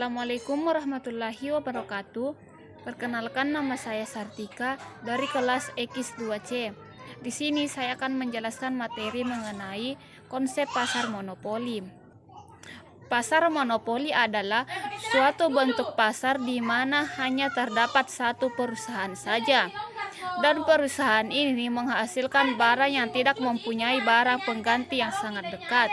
Assalamualaikum warahmatullahi wabarakatuh. Perkenalkan, nama saya Sartika dari kelas X2C. Di sini saya akan menjelaskan materi mengenai konsep pasar monopoli. Pasar monopoli adalah suatu bentuk pasar di mana hanya terdapat satu perusahaan saja, dan perusahaan ini menghasilkan barang yang tidak mempunyai barang pengganti yang sangat dekat,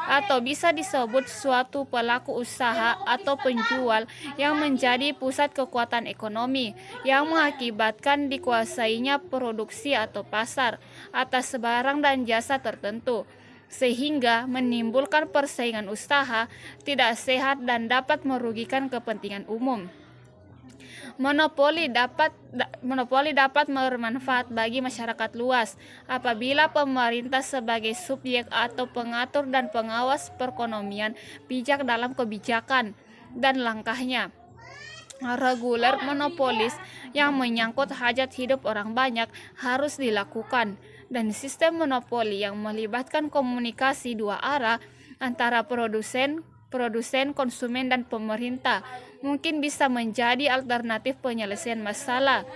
atau bisa disebut suatu pelaku usaha atau penjual yang menjadi pusat kekuatan ekonomi yang mengakibatkan dikuasainya produksi atau pasar atas barang dan jasa tertentu, sehingga menimbulkan persaingan usaha tidak sehat dan dapat merugikan kepentingan umum. Monopoli dapat bermanfaat bagi masyarakat luas apabila pemerintah sebagai subjek atau pengatur dan pengawas perekonomian bijak dalam kebijakan dan langkahnya. Reguler monopolis yang menyangkut hajat hidup orang banyak harus dilakukan, dan sistem monopoli yang melibatkan komunikasi dua arah antara produsen, konsumen, dan pemerintah mungkin bisa menjadi alternatif penyelesaian masalah.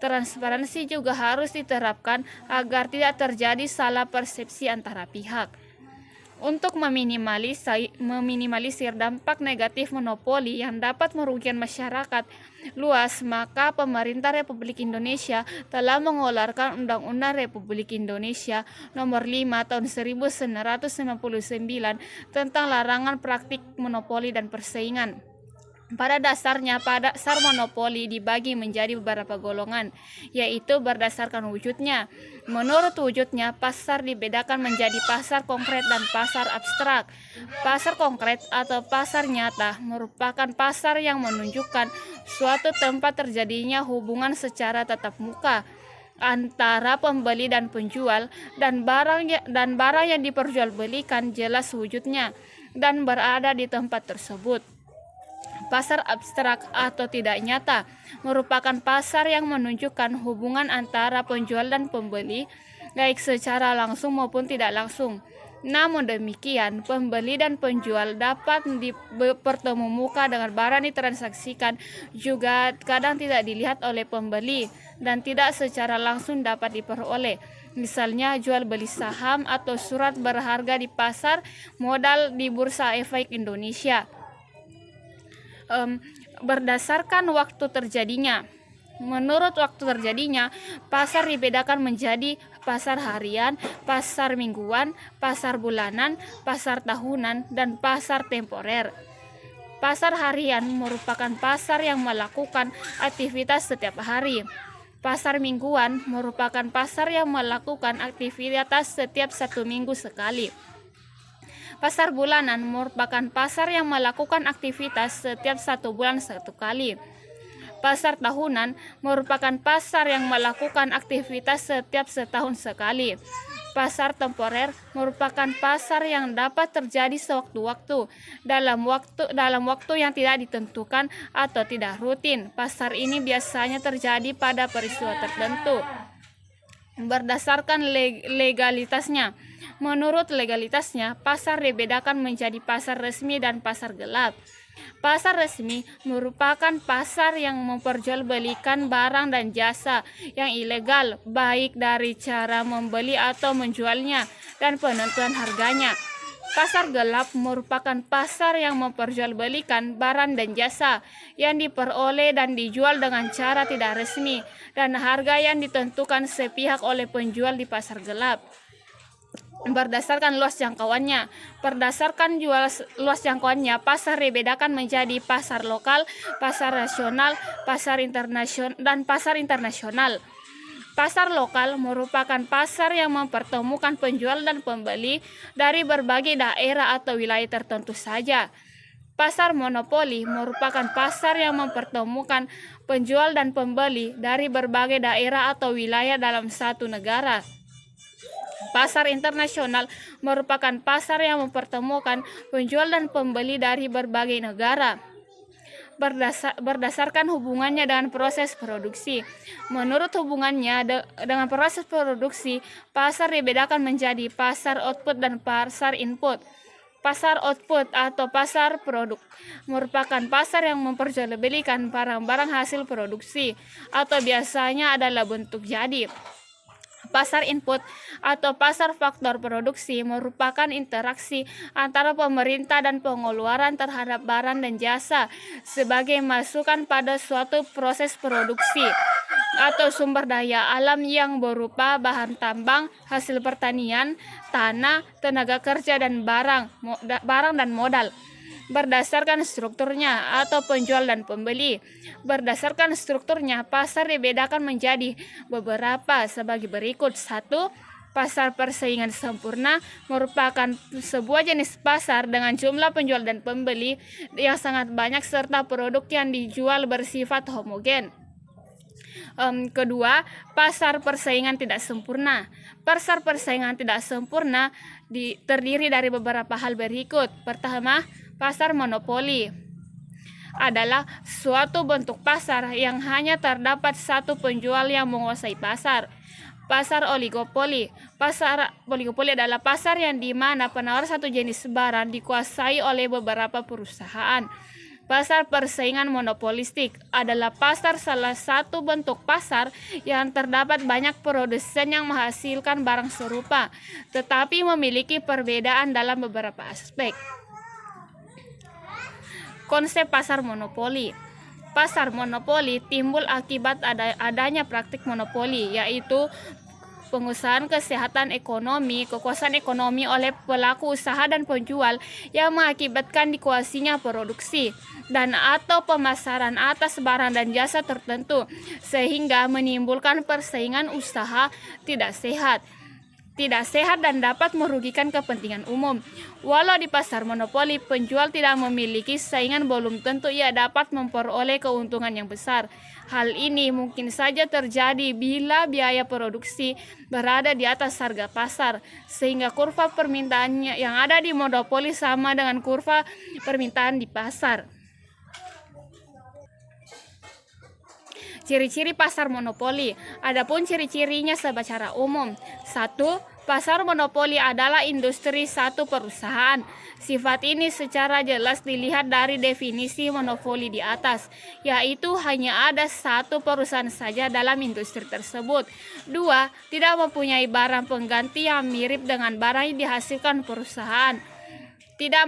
Transparansi juga harus diterapkan agar tidak terjadi salah persepsi antara pihak. Untuk meminimalisir dampak negatif monopoli yang dapat merugikan masyarakat luas, maka pemerintah Republik Indonesia telah mengeluarkan Undang-Undang Republik Indonesia Nomor 5 Tahun 1999 tentang larangan praktik monopoli dan persaingan. Pada dasarnya, pasar monopoli dibagi menjadi beberapa golongan, yaitu berdasarkan wujudnya. Menurut wujudnya, pasar dibedakan menjadi pasar konkret dan pasar abstrak. Pasar konkret atau pasar nyata merupakan pasar yang menunjukkan suatu tempat terjadinya hubungan secara tatap muka antara pembeli dan penjual, dan barang yang diperjualbelikan jelas wujudnya dan berada di tempat tersebut. Pasar abstrak atau tidak nyata merupakan pasar yang menunjukkan hubungan antara penjual dan pembeli, baik secara langsung maupun tidak langsung. Namun demikian, pembeli dan penjual dapat bertemu muka dengan barang ditransaksikan juga kadang tidak dilihat oleh pembeli dan tidak secara langsung dapat diperoleh. Misalnya jual beli saham atau surat berharga di pasar modal di Bursa Efek Indonesia. Berdasarkan waktu terjadinya. Menurut waktu terjadinya, pasar dibedakan menjadi pasar harian, pasar mingguan, pasar bulanan, pasar tahunan, dan pasar temporer. Pasar harian merupakan pasar yang melakukan aktivitas setiap hari. Pasar mingguan merupakan pasar yang melakukan aktivitas setiap 1 minggu sekali. Pasar bulanan merupakan pasar yang melakukan aktivitas setiap 1 bulan 1 kali. Pasar tahunan merupakan pasar yang melakukan aktivitas setiap setahun sekali. Pasar temporer merupakan pasar yang dapat terjadi sewaktu-waktu dalam waktu yang tidak ditentukan atau tidak rutin. Pasar ini biasanya terjadi pada peristiwa tertentu. Berdasarkan legalitasnya. Menurut legalitasnya, pasar dibedakan menjadi pasar resmi dan pasar gelap. Pasar resmi merupakan pasar yang memperjualbelikan barang dan jasa yang ilegal, baik dari cara membeli atau menjualnya dan penentuan harganya. Pasar gelap merupakan pasar yang memperjualbelikan barang dan jasa yang diperoleh dan dijual dengan cara tidak resmi dan harga yang ditentukan sepihak oleh penjual di pasar gelap. Berdasarkan luas jangkauannya. Berdasarkan luas jangkauannya, pasar dibedakan menjadi pasar lokal, pasar nasional, pasar internasional, dan pasar internasional. Pasar lokal merupakan pasar yang mempertemukan penjual dan pembeli dari berbagai daerah atau wilayah tertentu saja. Pasar monopoli merupakan pasar yang mempertemukan penjual dan pembeli dari berbagai daerah atau wilayah dalam satu negara. Pasar internasional merupakan pasar yang mempertemukan penjual dan pembeli dari berbagai negara. Berdasarkan hubungannya dengan proses produksi. Menurut hubungannya dengan proses produksi, pasar dibedakan menjadi pasar output dan pasar input. Pasar output atau pasar produk merupakan pasar yang memperjualbelikan barang-barang hasil produksi atau biasanya adalah bentuk jadi. Pasar input atau pasar faktor produksi merupakan interaksi antara pemerintah dan pengeluaran terhadap barang dan jasa sebagai masukan pada suatu proses produksi atau sumber daya alam yang berupa bahan tambang, hasil pertanian, tanah, tenaga kerja dan barang dan modal. Berdasarkan strukturnya atau penjual dan pembeli. Berdasarkan strukturnya, pasar dibedakan menjadi beberapa sebagai berikut. 1. Pasar persaingan sempurna merupakan sebuah jenis pasar dengan jumlah penjual dan pembeli yang sangat banyak serta produk yang dijual bersifat homogen. Kedua, pasar persaingan tidak sempurna. Pasar persaingan tidak sempurna terdiri dari beberapa hal berikut. Pertama, pasar monopoli adalah suatu bentuk pasar yang hanya terdapat satu penjual yang menguasai pasar. Pasar oligopoli. Pasar oligopoli adalah pasar yang dimana penawar satu jenis barang dikuasai oleh beberapa perusahaan. Pasar persaingan monopolistik adalah salah satu bentuk pasar yang terdapat banyak produsen yang menghasilkan barang serupa, tetapi memiliki perbedaan dalam beberapa aspek. Konsep pasar monopoli. Pasar monopoli timbul akibat adanya praktik monopoli, yaitu pengusahaan kesehatan ekonomi, kekuasaan ekonomi oleh pelaku usaha dan penjual yang mengakibatkan dikuasainya produksi dan atau pemasaran atas barang dan jasa tertentu sehingga menimbulkan persaingan usaha tidak sehat dan dapat merugikan kepentingan umum. Walau di pasar monopoli penjual tidak memiliki saingan, belum tentu ia dapat memperoleh keuntungan yang besar. Hal ini mungkin saja terjadi bila biaya produksi berada di atas harga pasar, sehingga kurva permintaannya yang ada di monopoli sama dengan kurva permintaan di pasar. Ciri-ciri pasar monopoli. Adapun ciri-cirinya secara umum. 1. Pasar monopoli adalah industri satu perusahaan. Sifat ini secara jelas dilihat dari definisi monopoli di atas, yaitu hanya ada satu perusahaan saja dalam industri tersebut. 2. Tidak mempunyai barang pengganti yang mirip dengan barang yang dihasilkan perusahaan.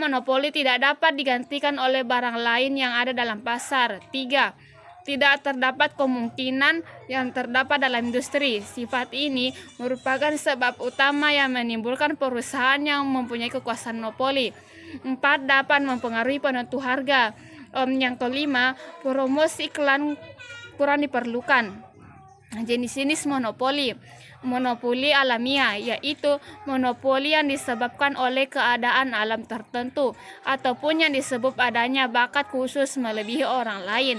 Monopoli tidak dapat digantikan oleh barang lain yang ada dalam pasar. 3. Tidak terdapat kemungkinan yang terdapat dalam industri. Sifat ini merupakan sebab utama yang menimbulkan perusahaan yang mempunyai kekuasaan monopoli. 4. Dapat mempengaruhi penentu harga. Yang kelima, promosi iklan kurang diperlukan. Jenis-jenis monopoli. Monopoli alamiah, yaitu monopoli yang disebabkan oleh keadaan alam tertentu ataupun yang disebut adanya bakat khusus melebihi orang lain.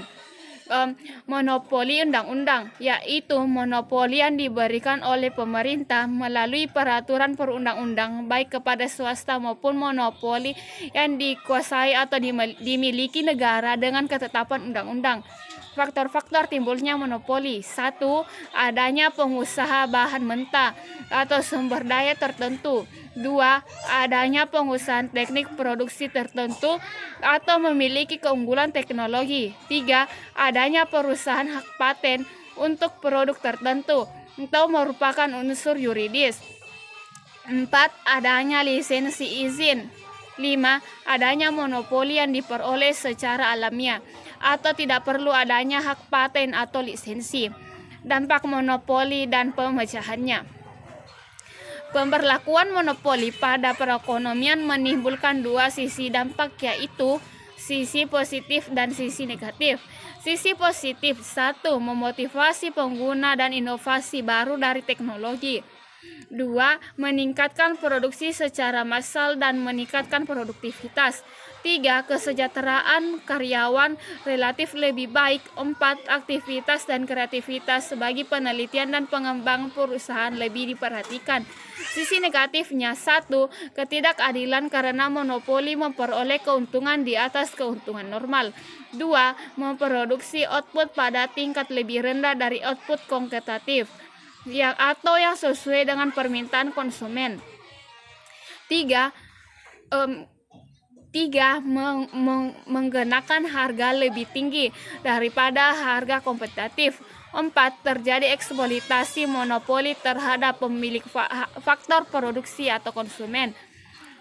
Monopoli undang-undang, yaitu monopoli yang diberikan oleh pemerintah melalui peraturan perundang-undang baik kepada swasta maupun monopoli yang dikuasai atau dimiliki negara dengan ketetapan undang-undang. Faktor-faktor timbulnya monopoli. 1. Adanya pengusaha bahan mentah atau sumber daya tertentu. 2. Adanya pengusahaan teknik produksi tertentu atau memiliki keunggulan teknologi. 3. Adanya perusahaan hak paten untuk produk tertentu atau merupakan unsur yuridis. 4. Adanya lisensi izin. 5. Adanya monopoli yang diperoleh secara alamiah atau tidak perlu adanya hak paten atau lisensi. Dampak monopoli dan pemecahannya. Pemberlakuan monopoli pada perekonomian menimbulkan dua sisi dampak, yaitu sisi positif dan sisi negatif. Sisi positif: 1. Memotivasi pengguna dan inovasi baru dari teknologi. 2. Meningkatkan produksi secara massal dan meningkatkan produktivitas. 3. Kesejahteraan karyawan relatif lebih baik. 4. Aktivitas dan kreativitas bagi penelitian dan pengembangan perusahaan lebih diperhatikan. Sisi negatifnya: 1. Ketidakadilan karena monopoli memperoleh keuntungan di atas keuntungan normal. 2. Memproduksi output pada tingkat lebih rendah dari output kompetitif yang sesuai dengan permintaan konsumen. 3. Tiga, menggunakan harga lebih tinggi daripada harga kompetitif. Empat, terjadi eksploitasi monopoli terhadap pemilik faktor produksi atau konsumen.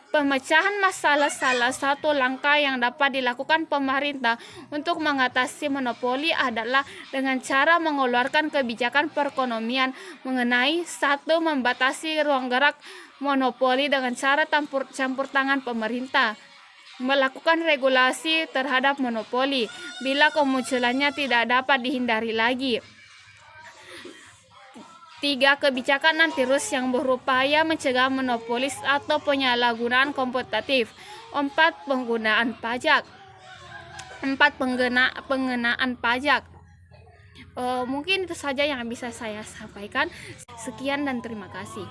Pemecahan masalah salah satu langkah yang dapat dilakukan pemerintah untuk mengatasi monopoli adalah dengan cara mengeluarkan kebijakan perekonomian mengenai satu, membatasi ruang gerak monopoli dengan cara campur tangan pemerintah, melakukan regulasi terhadap monopoli bila kemunculannya tidak dapat dihindari lagi. Tiga, kebijakan antirus yang berupaya mencegah monopolis atau penyalahgunaan kompetitif. Empat, pengenaan pajak. Mungkin itu saja yang bisa saya sampaikan. Sekian dan terima kasih.